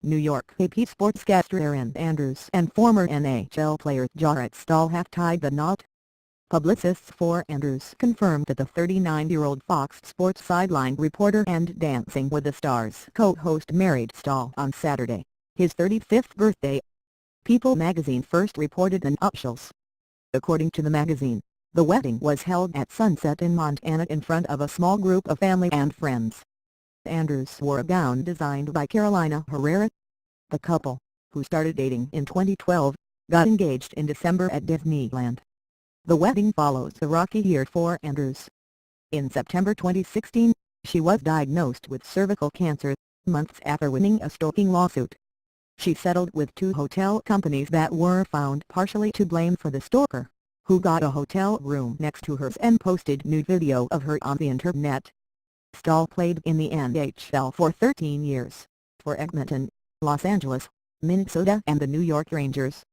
New York AP sportscaster Erin and former NHL player Jarrett Stahl have tied the knot. Publicists for Andrews confirmed that the 39-year-old Fox Sports sideline reporter and Dancing with the Stars co-host married Stahl on Saturday, his 35th birthday. People magazine first reported the nuptials. According to the magazine, the wedding was held at sunset in Montana in front of a small group of family and friends. Andrews wore a gown designed by Carolina Herrera. The couple, who started dating in 2012, got engaged in December at Disneyland. The wedding follows a rocky year for Andrews. In September 2016, she was diagnosed with cervical cancer, months after winning a stalking lawsuit. She settled with two hotel companies that were found partially to blame for the stalker, who got a hotel room next to hers and posted nude video of her on the internet. Stahl played in the NHL for 13 years, for Edmonton, Los Angeles, Minnesota and the New York Rangers.